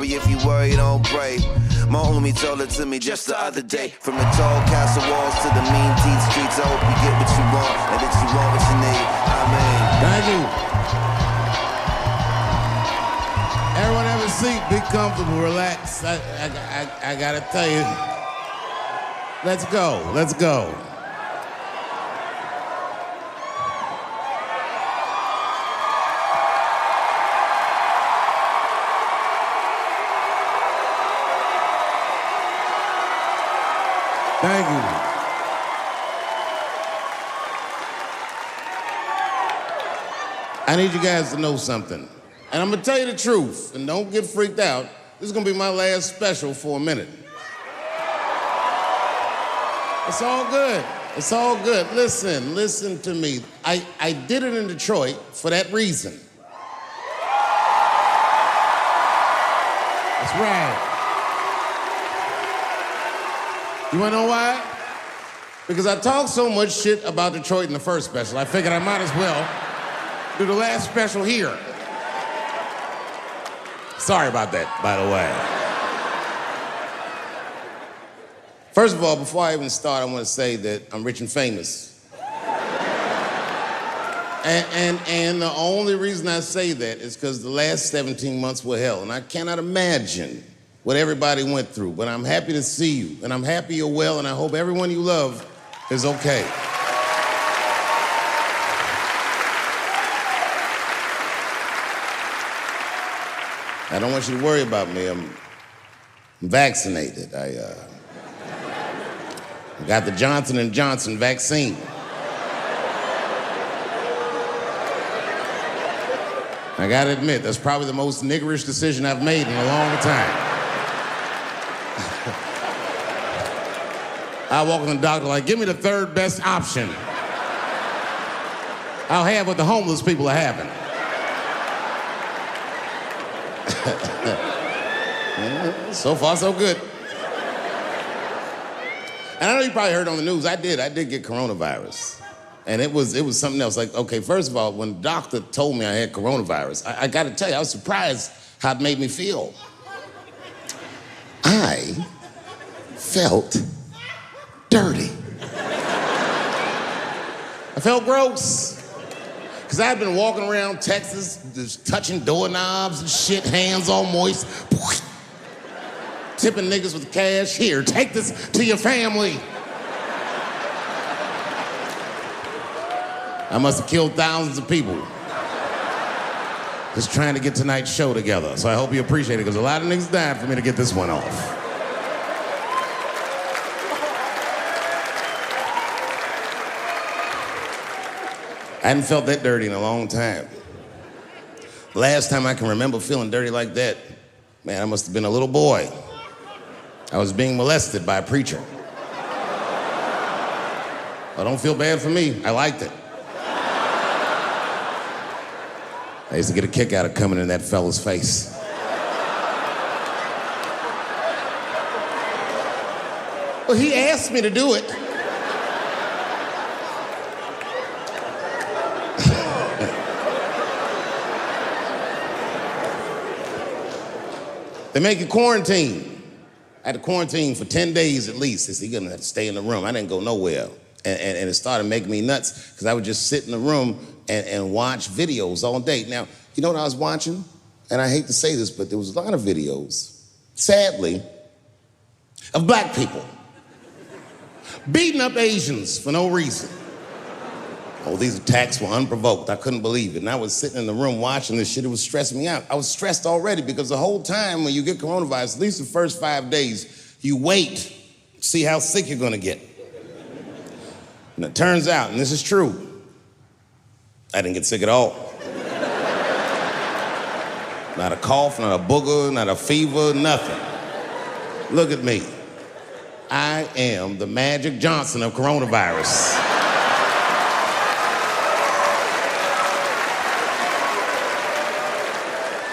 If you worry, don't pray. My homie told it to me just the other day. From the tall castle walls to the mean teeth streets, I hope you get what you want and that you want what you need. Amen. Thank you. Everyone have a seat, be comfortable, relax. I gotta tell you. Let's go, let's go. Thank you. I need you guys to know something. And I'm gonna tell you the truth, and don't get freaked out. This is gonna be my last special for a minute. It's all good. It's all good. Listen to me. I did it in Detroit for that reason. That's right. You wanna know why? Because I talked so much shit about Detroit in the first special, I figured I might as well do the last special here. Sorry about that, by the way. First of all, before I even start, I want to say that I'm rich and famous. And the only reason I say that is because the last 17 months were hell, and I cannot imagine what everybody went through, but I'm happy to see you, and I'm happy you're well, and I hope everyone you love is okay. I don't want you to worry about me. I'm vaccinated. I got the Johnson & Johnson vaccine. I gotta admit, that's probably the most niggerish decision I've made in a long time. I walk in the doctor like, give me the third best option. I'll have what the homeless people are having. So far, so good. And I know you probably heard on the news, I did get coronavirus. And it was something else. Like, okay, first of all, when the doctor told me I had coronavirus, I gotta tell you, I was surprised how it made me feel. I felt dirty. I felt gross. Because I'd been walking around Texas, just touching doorknobs and shit, hands all moist. Tipping niggas with cash. Here, take this to your family. I must have killed thousands of people just trying to get tonight's show together. So I hope you appreciate it, because a lot of niggas died for me to get this one off. I hadn't felt that dirty in a long time. Last time I can remember feeling dirty like that, man, I must have been a little boy. I was being molested by a preacher. Oh, don't feel bad for me. I liked it. I used to get a kick out of coming in that fella's face. Well, he asked me to do it. They make you quarantine. I had to quarantine for 10 days at least. They said, you're gonna have to stay in the room. I didn't go nowhere. And it started making me nuts, because I would just sit in the room and watch videos all day. Now, you know what I was watching? And I hate to say this, but there was a lot of videos, sadly, of black people beating up Asians for no reason. Oh, these attacks were unprovoked. I couldn't believe it. And I was sitting in the room watching this shit. It was stressing me out. I was stressed already, because the whole time when you get coronavirus, at least the first 5 days, you wait, see how sick you're gonna get. And it turns out, and this is true, I didn't get sick at all. Not a cough, not a booger, not a fever, nothing. Look at me. I am the Magic Johnson of coronavirus.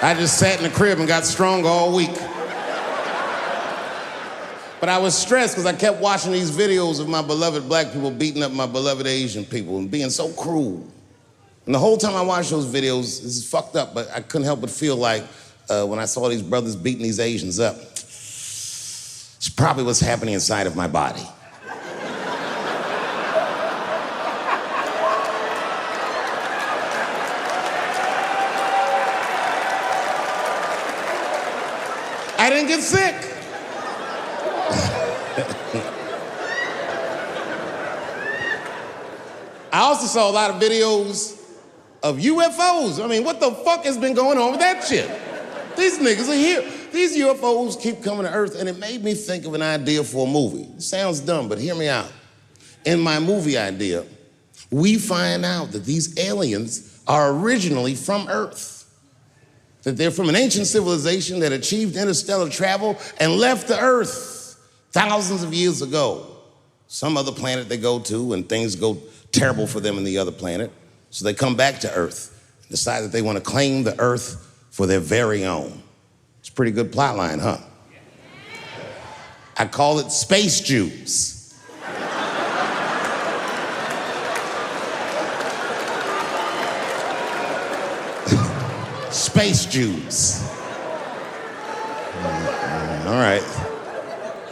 I just sat in the crib and got stronger all week. But I was stressed because I kept watching these videos of my beloved black people beating up my beloved Asian people and being so cruel. And the whole time I watched those videos, this is fucked up, but I couldn't help but feel like when I saw these brothers beating these Asians up. It's probably what's happening inside of my body. I didn't get sick. I also saw a lot of videos of UFOs. I mean, what the fuck has been going on with that shit? These niggas are here. These UFOs keep coming to Earth, and it made me think of an idea for a movie. It sounds dumb, but hear me out. In my movie idea, we find out that these aliens are originally from Earth. That they're from an ancient civilization that achieved interstellar travel and left the Earth thousands of years ago. Some other planet they go to, and things go terrible for them in the other planet. So they come back to Earth and decide that they want to claim the Earth for their very own. It's a pretty good plot line, huh? I call it Space Jews. Space Jews. All right.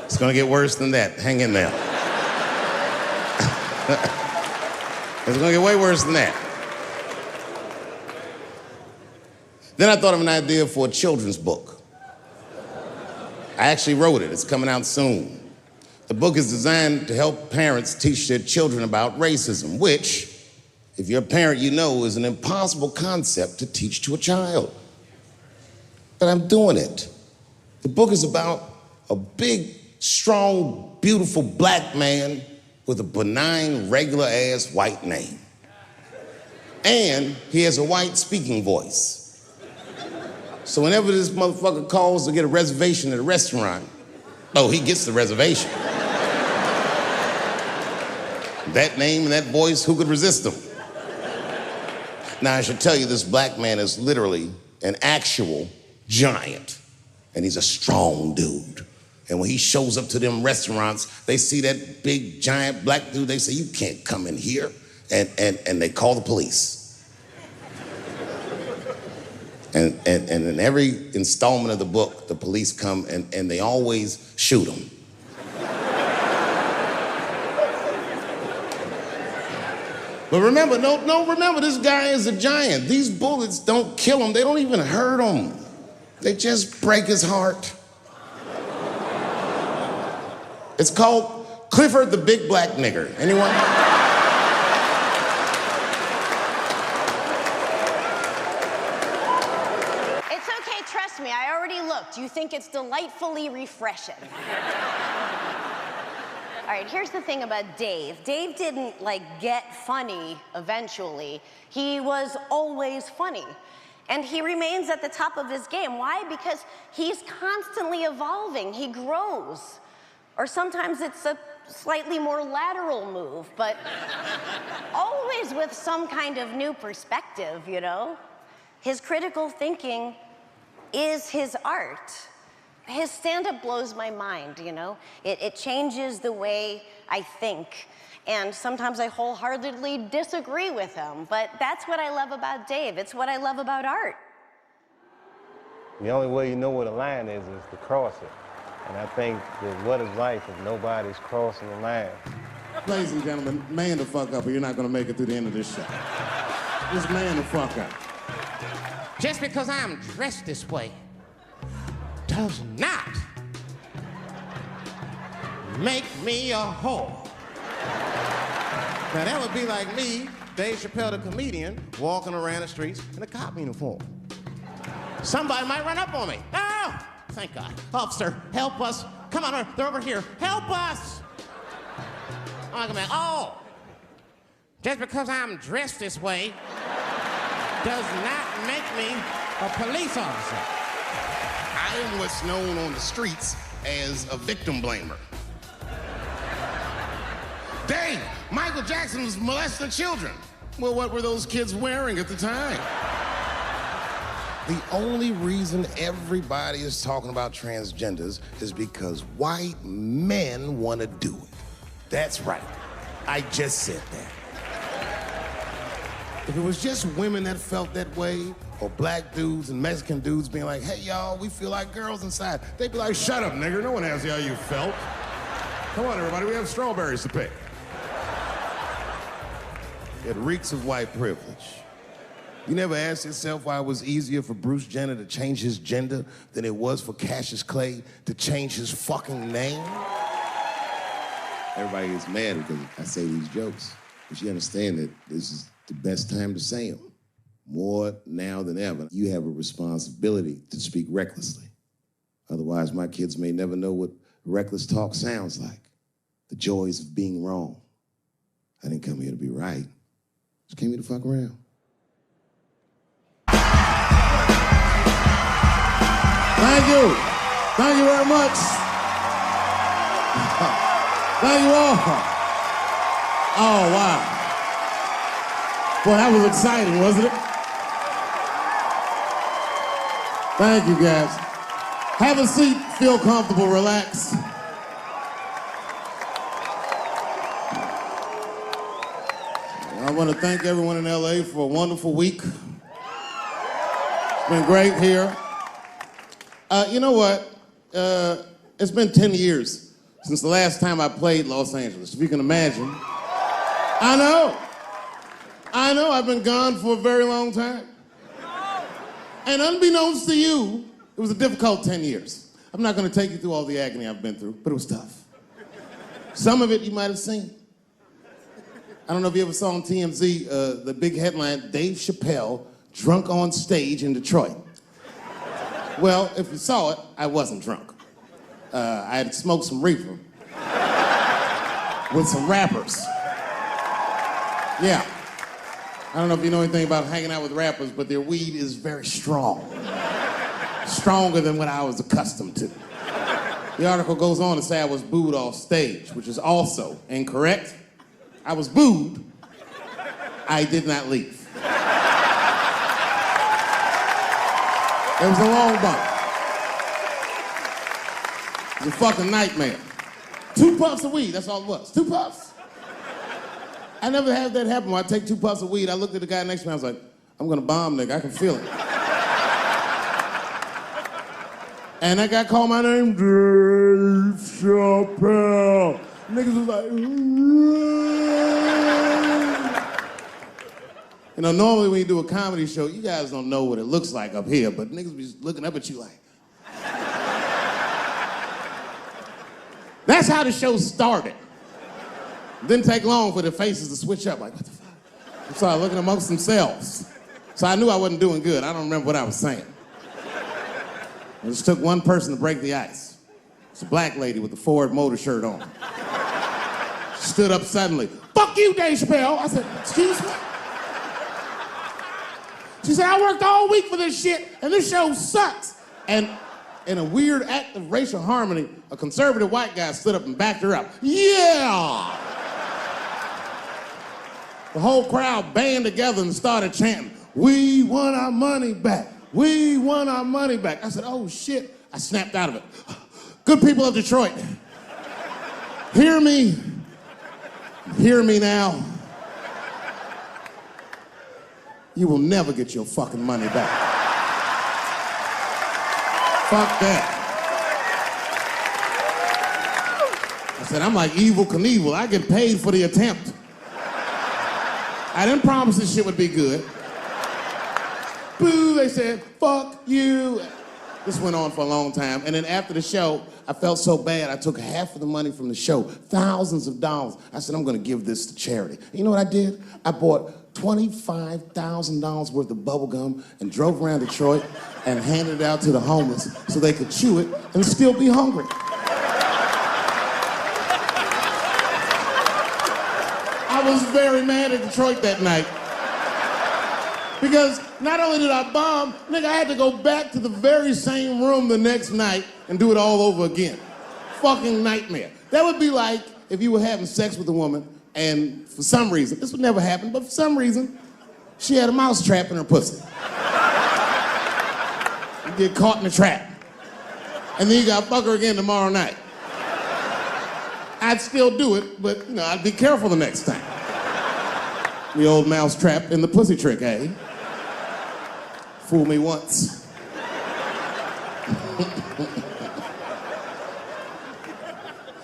It's gonna get worse than that. Hang in there. It's gonna get way worse than that. Then I thought of an idea for a children's book. I actually wrote it. It's coming out soon. The book is designed to help parents teach their children about racism, which, if you're a parent, you know is an impossible concept to teach to a child. But I'm doing it. The book is about a big, strong, beautiful black man with a benign, regular-ass white name. And he has a white speaking voice. So whenever this motherfucker calls to get a reservation at a restaurant, oh, he gets the reservation. That name and that voice, who could resist him? Now, I should tell you, this black man is literally an actual giant. And he's a strong dude. And when he shows up to them restaurants, they see that big, giant black dude, they say, you can't come in here. And they call the police. And in every installment of the book, the police come and they always shoot him. But remember, remember, this guy is a giant. These bullets don't kill him. They don't even hurt him. They just break his heart. It's called Clifford the Big Black Nigger. Anyone? It's okay, trust me, I already looked. You think it's delightfully refreshing. All right, here's the thing about Dave. Dave didn't, get funny eventually. He was always funny. And he remains at the top of his game. Why? Because he's constantly evolving. He grows. Or sometimes it's a slightly more lateral move, but always with some kind of new perspective, you know? His critical thinking is his art. His stand-up blows my mind, you know? It changes the way I think. And sometimes I wholeheartedly disagree with him, but that's what I love about Dave. It's what I love about art. The only way you know where the line is to cross it. And I think that what is life if nobody's crossing the line? Ladies and gentlemen, man the fuck up or you're not gonna make it through the end of this show. Just man the fuck up. Just because I'm dressed this way does not make me a whore. Now that would be like me, Dave Chappelle the comedian, walking around the streets in a cop uniform. Somebody might run up on me. Oh, thank God. Officer, help us. Come on, they're over here. Help us. I'm like, oh, just because I'm dressed this way does not make me a police officer. I am what's known on the streets as a victim blamer. Dang, Michael Jackson was molesting children. Well, what were those kids wearing at the time? The only reason everybody is talking about transgenders is because white men want to do it. That's right. I just said that. If it was just women that felt that way, or black dudes and Mexican dudes being like, hey, y'all, we feel like girls inside. They'd be like, shut up, nigger. No one asked you how you felt. Come on, everybody, we have strawberries to pick. It reeks of white privilege. You never asked yourself why it was easier for Bruce Jenner to change his gender than it was for Cassius Clay to change his fucking name? Everybody gets mad because I say these jokes. But you understand that this is the best time to say them. More now than ever, you have a responsibility to speak recklessly. Otherwise, my kids may never know what reckless talk sounds like. The joys of being wrong. I didn't come here to be right. Just came here to fuck around. Thank you. Thank you very much. Thank you all. Oh, wow. Boy, that was exciting, wasn't it? Thank you, guys. Have a seat, feel comfortable, relax. I want to thank everyone in LA for a wonderful week. It's been great here. You know what? It's been 10 years since the last time I played Los Angeles, if you can imagine. I know, I've been gone for a very long time. And unbeknownst to you, it was a difficult 10 years. I'm not gonna take you through all the agony I've been through, but it was tough. Some of it you might have seen. I don't know if you ever saw on TMZ, the big headline, Dave Chappelle, drunk on stage in Detroit. Well, if you saw it, I wasn't drunk. I had smoked some reefer with some rappers. Yeah. I don't know if you know anything about hanging out with rappers, but their weed is very strong. Stronger than what I was accustomed to. The article goes on to say I was booed off stage, which is also incorrect. I was booed. I did not leave. It was a long bump. It was a fucking nightmare. 2 puffs of weed, that's all it was. 2 puffs. I never had that happen. When I take 2 puffs of weed, I looked at the guy next to me, I was like, I'm gonna bomb, nigga, I can feel it. And that guy called my name, Dave Chappelle. Niggas was like, you know, normally when you do a comedy show, you guys don't know what it looks like up here, but niggas be looking up at you like. That's how the show started. Didn't take long for the faces to switch up, like, what the fuck? They started looking amongst themselves. So I knew I wasn't doing good. I don't remember what I was saying. It just took one person to break the ice. It's a black lady with a Ford Motor shirt on. She stood up suddenly. Fuck you, Dave Chappelle. I said, excuse me? She said, I worked all week for this shit, and this show sucks. And in a weird act of racial harmony, a conservative white guy stood up and backed her up. Yeah! The whole crowd band together and started chanting, we want our money back. We want our money back. I said, oh shit. I snapped out of it. Good people of Detroit, hear me. Hear me now. You will never get your fucking money back. Fuck that. I said, I'm like Evel Knievel. I get paid for the attempt. I didn't promise this shit would be good. Boo, they said, fuck you. This went on for a long time. And then after the show, I felt so bad, I took half of the money from the show, thousands of dollars. I said, I'm gonna give this to charity. You know what I did? I bought $25,000 worth of bubble gum and drove around Detroit and handed it out to the homeless so they could chew it and still be hungry. I was very mad at Detroit that night. Because not only did I bomb, nigga, I had to go back to the very same room the next night and do it all over again. Fucking nightmare. That would be like if you were having sex with a woman and for some reason, this would never happen, but for some reason, she had a mouse trap in her pussy. You get caught in the trap. And then you gotta fuck her again tomorrow night. I'd still do it, but you know, I'd be careful the next time. The old mouse trap in the pussy trick, eh? Fool me once.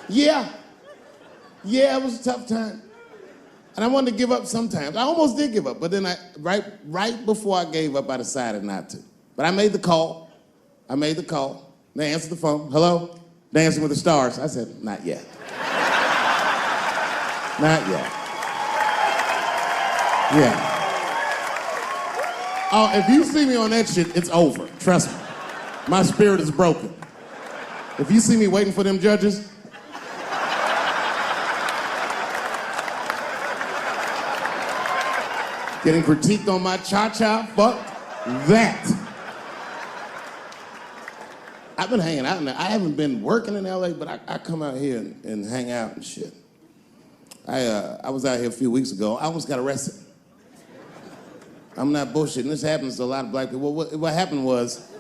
Yeah, it was a tough time. And I wanted to give up sometimes. I almost did give up, but then right before I gave up, I decided not to. But I made the call. They answered the phone. Hello? Dancing with the Stars. I said, not yet. Not yet. Yeah. Oh, if you see me on that shit, it's over. Trust me. My spirit is broken. If you see me waiting for them judges, getting critiqued on my cha-cha, fuck that. I've been hanging out in there. I haven't been working in LA, but I come out here and hang out and shit. I was out here a few weeks ago. I almost got arrested. I'm not bullshitting. This happens to a lot of black people. What happened was,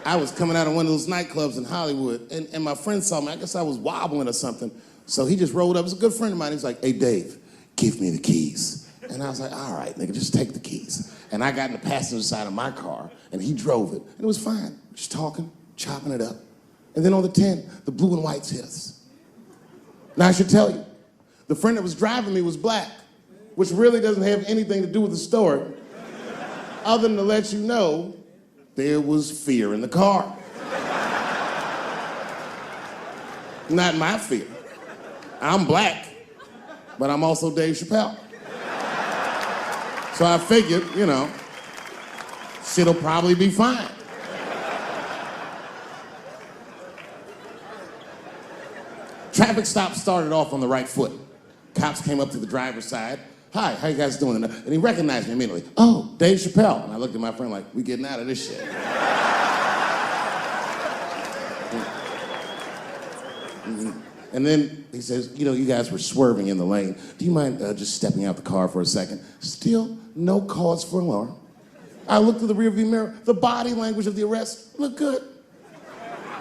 I was coming out of one of those nightclubs in Hollywood, and my friend saw me. I guess I was wobbling or something. So he just rolled up. It's a good friend of mine. He's like, hey, Dave, give me the keys. And I was like, all right, nigga, just take the keys. And I got in the passenger side of my car, and he drove it. And it was fine. Just talking, chopping it up. And then on the 10, the blue and whites hit us. Now, I should tell you, the friend that was driving me was black, which really doesn't have anything to do with the story, other than to let you know there was fear in the car. Not my fear. I'm black, but I'm also Dave Chappelle. So I figured, shit'll probably be fine. Traffic stop started off on the right foot. Cops came up to the driver's side. Hi, how you guys doing? And he recognized me immediately. Oh, Dave Chappelle. And I looked at my friend like, we getting out of this shit. And then he says, you guys were swerving in the lane. Do you mind just stepping out the car for a second? Still no cause for alarm. I looked through the rearview mirror. The body language of the arrest looked good.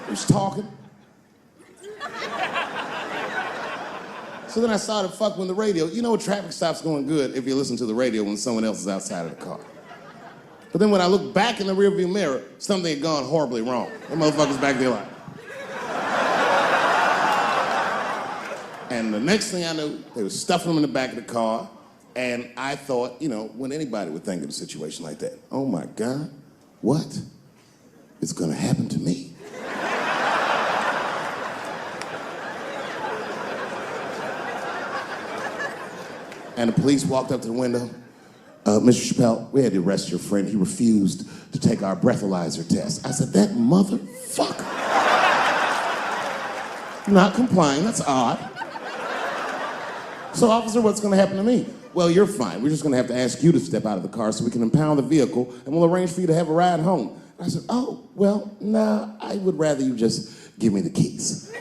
He was talking. So then I started fucking with the radio. You know, a traffic stop's going good if you listen to the radio when someone else is outside of the car. But then when I looked back in the rearview mirror, something had gone horribly wrong. That motherfucker's back there like. And the next thing I knew, they were stuffing him in the back of the car. And I thought, when anybody would think of a situation like that, oh my God, what is gonna happen to me? And the police walked up to the window. Mr. Chappelle, we had to arrest your friend. He refused to take our breathalyzer test. I said, that motherfucker. Not complying, that's odd. So, officer, what's gonna happen to me? Well, you're fine. We're just gonna have to ask you to step out of the car so we can impound the vehicle, and we'll arrange for you to have a ride home. And I said, oh, well, nah, I would rather you just give me the keys.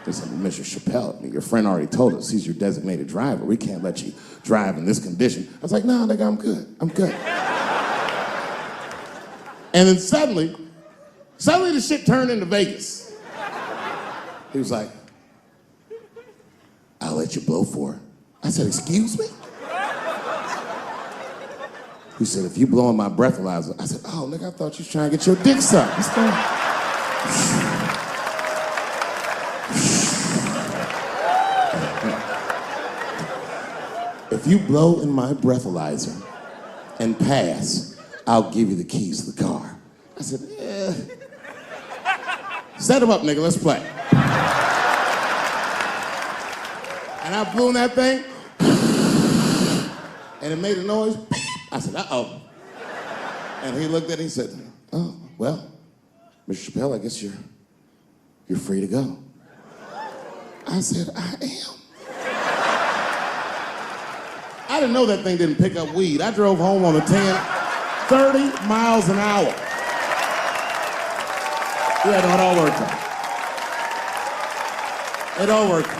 They said, Mr. Chappelle, your friend already told us he's your designated driver. We can't let you drive in this condition. I was like, no, nigga, I'm good. I'm good. And then suddenly the shit turned into Vegas. He was like, I'll let you blow for it. I said, excuse me? He said, if you blow on my breathalyzer. I said, oh, nigga, I thought you was trying to get your dick sucked. What's going on? If you blow in my breathalyzer and pass, I'll give you the keys to the car. I said, Set him up, nigga, let's play. And I blew in that thing, and it made a noise. I said, uh-oh. And he looked at it and he said, oh, well, Mr. Chappelle, I guess you're free to go. I said, I am. I didn't know that thing didn't pick up weed. I drove home on the 10, 30 miles an hour. Yeah, no, it all worked out. It all worked out.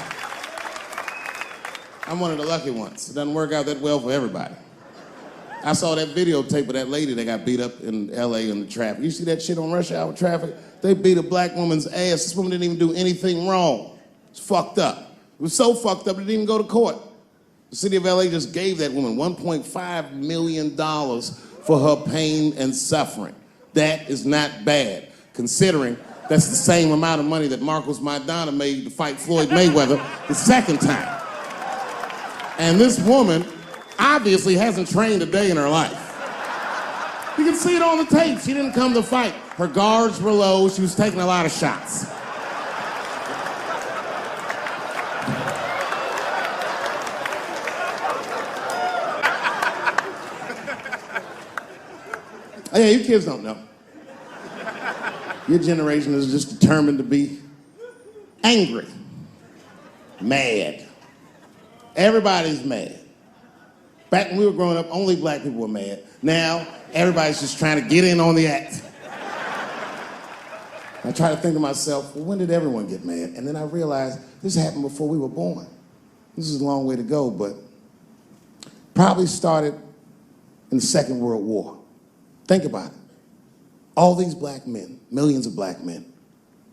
I'm one of the lucky ones. It doesn't work out that well for everybody. I saw that videotape of that lady that got beat up in LA in the traffic. You see that shit on rush hour traffic? They beat a black woman's ass. This woman didn't even do anything wrong. It's fucked up. It was so fucked up it didn't even go to court. The city of LA just gave that woman $1.5 million for her pain and suffering. That is not bad, considering that's the same amount of money that Marcos Maidana made to fight Floyd Mayweather the second time. And this woman obviously hasn't trained a day in her life. You can see it on the tape. She didn't come to fight. Her guards were low. She was taking a lot of shots. Oh, yeah, you kids don't know. Your generation is just determined to be angry, mad. Everybody's mad. Back when we were growing up, only black people were mad. Now, everybody's just trying to get in on the act. I try to think to myself, well, when did everyone get mad? And then I realized this happened before we were born. This is a long way to go, but probably started in the Second World War. Think about it. All these black men, millions of black men,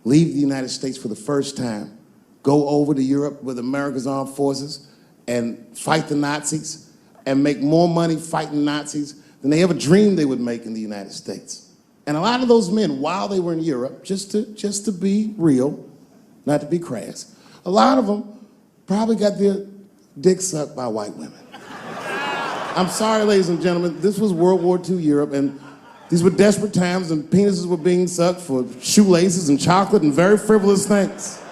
leave the United States for the first time, go over to Europe with America's armed forces and fight the Nazis and make more money fighting Nazis than they ever dreamed they would make in the United States. And a lot of those men, while they were in Europe, just to be real, not to be crass, a lot of them probably got their dick sucked by white women. I'm sorry, ladies and gentlemen, this was World War II Europe, and these were desperate times, and penises were being sucked for shoelaces and chocolate and very frivolous things.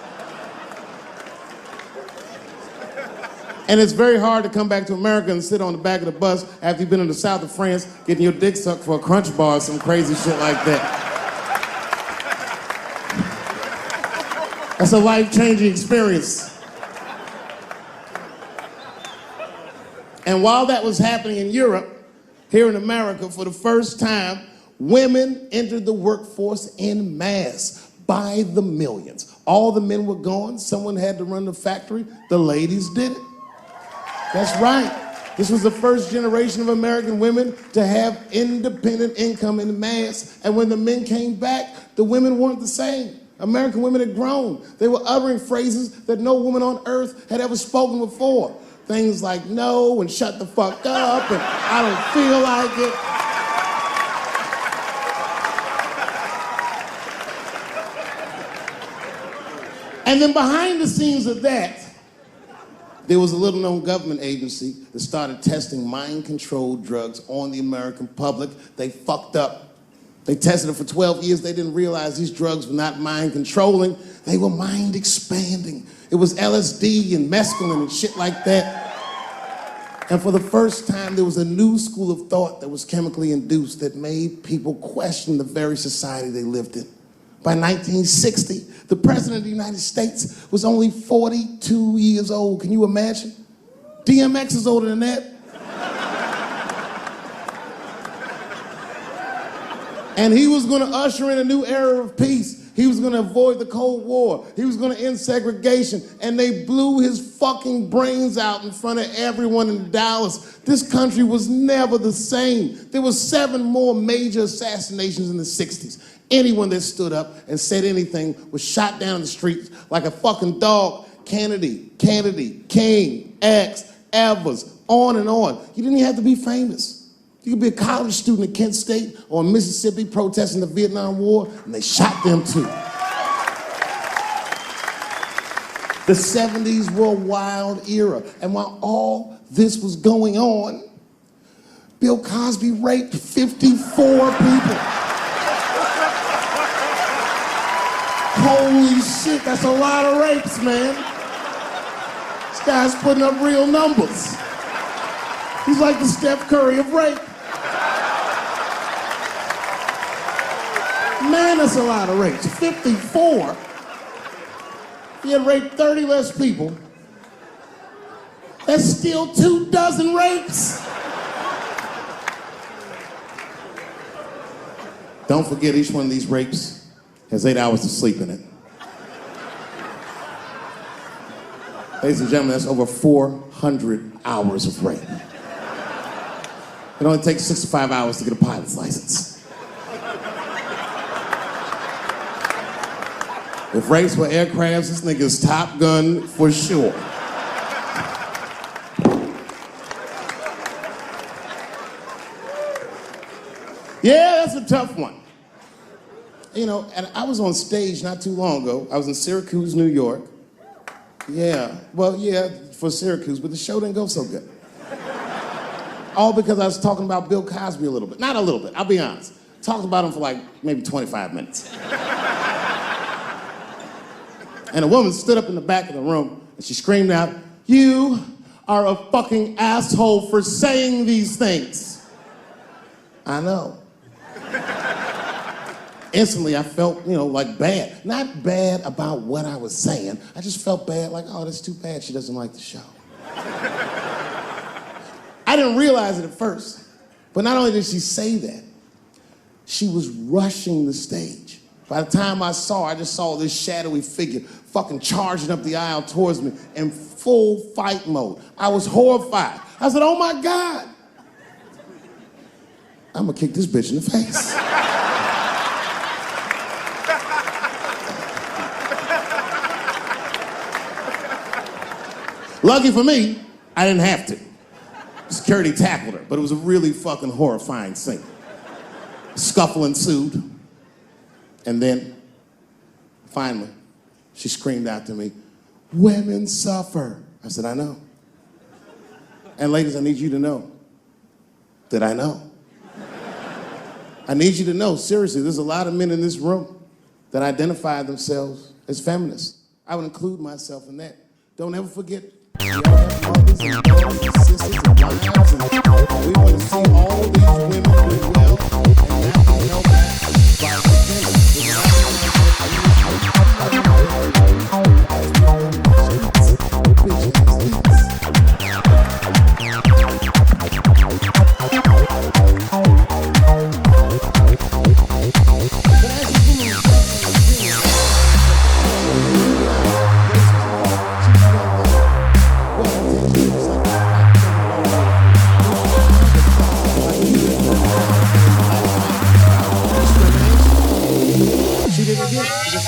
And it's very hard to come back to America and sit on the back of the bus after you've been in the south of France getting your dick sucked for a Crunch bar or some crazy shit like that. That's a life-changing experience. And while that was happening in Europe, here in America, for the first time, women entered the workforce en masse by the millions. All the men were gone. Someone had to run the factory. The ladies did it. That's right. This was the first generation of American women to have independent income en masse. And when the men came back, the women weren't the same. American women had grown. They were uttering phrases that no woman on earth had ever spoken before. Things like no and shut the fuck up and I don't feel like it. And then behind the scenes of that, there was a little known government agency that started testing mind-controlled drugs on the American public. They fucked up. They tested it for 12 years. They didn't realize these drugs were not mind-controlling. They were mind-expanding. It was LSD and mescaline and shit like that. And for the first time, there was a new school of thought that was chemically induced that made people question the very society they lived in. By 1960, the President of the United States was only 42 years old. Can you imagine? DMX is older than that. And he was going to usher in a new era of peace. He was going to avoid the Cold War. He was going to end segregation. And they blew his fucking brains out in front of everyone in Dallas. This country was never the same. There were 7 more major assassinations in the 60s. Anyone that stood up and said anything was shot down the streets like a fucking dog. Kennedy, King, X, Evers, on and on. You didn't even have to be famous. You could be a college student at Kent State or in Mississippi protesting the Vietnam War, and they shot them too. The 70s were a wild era, and while all this was going on, Bill Cosby raped 54 people. Holy shit, that's a lot of rapes, man. This guy's putting up real numbers. He's like the Steph Curry of rape. Man, that's a lot of rapes. 54. If he had raped 30 less people, that's still 24 rapes. Don't forget, each one of these rapes has 8 hours of sleep in it. Ladies and gentlemen, that's over 400 hours of rape. It only takes 65 hours to get a pilot's license. If rapes were aircrafts, this nigga's Top Gun for sure. Yeah, that's a tough one. You know, and I was on stage not too long ago. I was in Syracuse, New York. Yeah, well, yeah, for Syracuse, but the show didn't go so good. All because I was talking about Bill Cosby a little bit. Not a little bit, I'll be honest. Talked about him for like maybe 25 minutes. And a woman stood up in the back of the room and she screamed out, "You are a fucking asshole for saying these things." I know. Instantly, I felt, like bad. Not bad about what I was saying. I just felt bad, like, oh, that's too bad she doesn't like the show. I didn't realize it at first. But not only did she say that, she was rushing the stage. By the time I saw her, I just saw this shadowy figure fucking charging up the aisle towards me in full fight mode. I was horrified. I said, oh my God. I'm gonna kick this bitch in the face. Lucky for me, I didn't have to. Security tackled her, but it was a really fucking horrifying scene. Scuffle ensued, and then, finally, she screamed out to me, "Women suffer." I said, I know. And ladies, I need you to know that I know. I need you to know, seriously, there's a lot of men in this room that identify themselves as feminists. I would include myself in that. Don't ever forget, we all have mothers and daughters and sisters and wives, and we want to see all these women do well and not be held back by the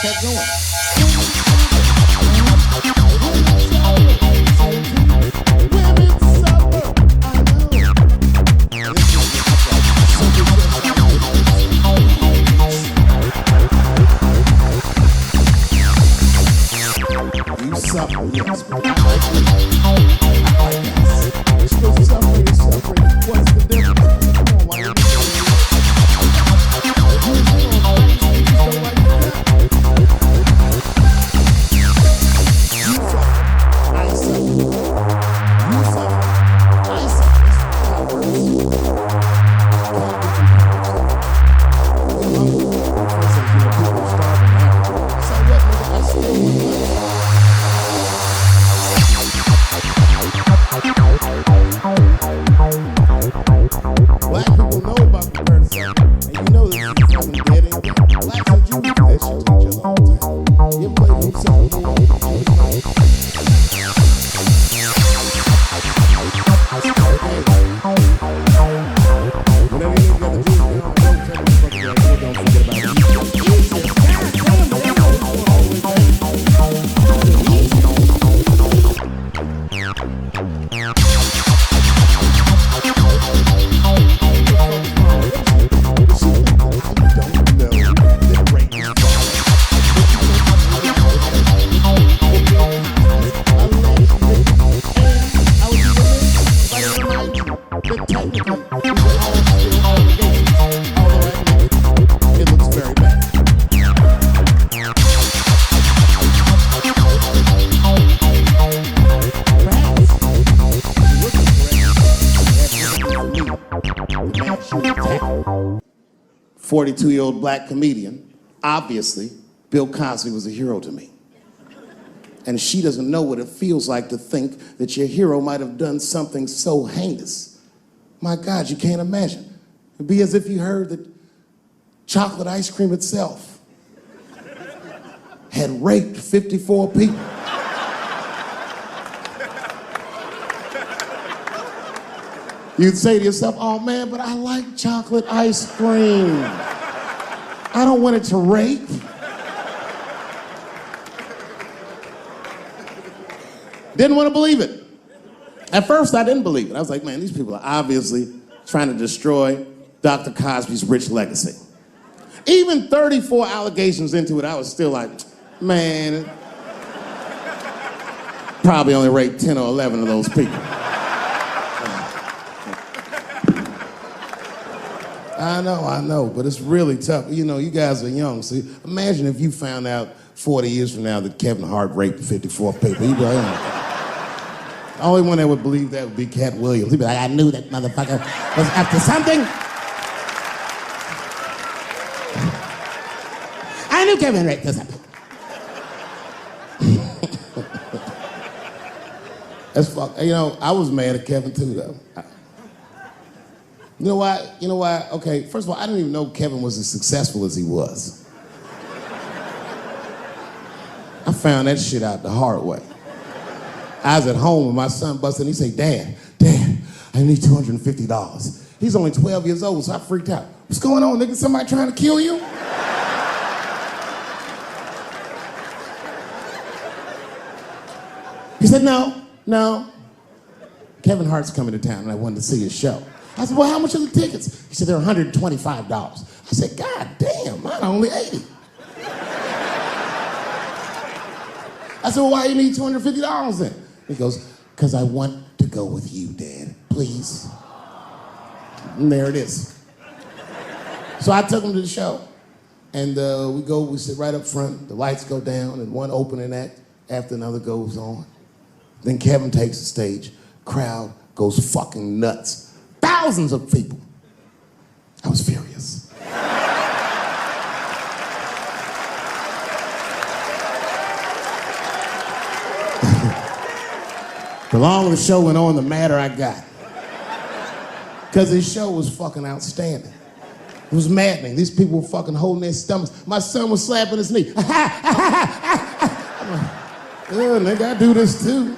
kept going. You suffer, yes, but I like you. I like that. You're supposed to suffer, you're suffering. What's the difference? Come on, why are you doing that? Black people know about the bird sucker, and you know this is fucking dead in game. Blacks and Jews do that shit to each other all the time. You ever played home sucker? Whenever you got the Jews, don't tell me the fucking idea, don't forget about it. It looks very bad. Perhaps 42-year-old black comedian. Obviously, Bill Cosby was a hero to me. And she doesn't know what it feels like to think that your hero might have done something so heinous. My God, you can't imagine. It'd be as if you heard that chocolate ice cream itself had raped 54 people. You'd say to yourself, oh man, but I like chocolate ice cream. I don't want it to rape. Didn't want to believe it. At first, I didn't believe it. I was like, man, these people are obviously trying to destroy Dr. Cosby's rich legacy. Even 34 allegations into it, I was still like, man, probably only raped 10 or 11 of those people. I know, but it's really tough. You know, you guys are young, so imagine if you found out 40 years from now that Kevin Hart raped 54 people. You'd be like, oh. The only one that would believe that would be Cat Williams. He'd be like, I knew that motherfucker was up to something. I knew Kevin raped something. That's fuck. You know, I was mad at Kevin too, though. You know why? Okay, first of all, I didn't even know Kevin was as successful as he was. I found that shit out the hard way. I was at home and my son busted and he said, Dad, I need $250. He's only 12 years old, so I freaked out. What's going on, nigga? Somebody trying to kill you? He said, no. Kevin Hart's coming to town and I wanted to see his show. I said, well, how much are the tickets? He said, they're $125. I said, God damn, mine are only $80. I said, well, why do you need $250 then? He goes, because I want to go with you, Dad, please. And there it is. So I took him to the show. And we sit right up front, the lights go down, and one opening act after another goes on. Then Kevin takes the stage, crowd goes fucking nuts. Thousands of people. I was furious. The longer the show went on, the madder I got. Because his show was fucking outstanding. It was maddening. These people were fucking holding their stomachs. My son was slapping his knee. I'm like, oh, nigga, I do this too.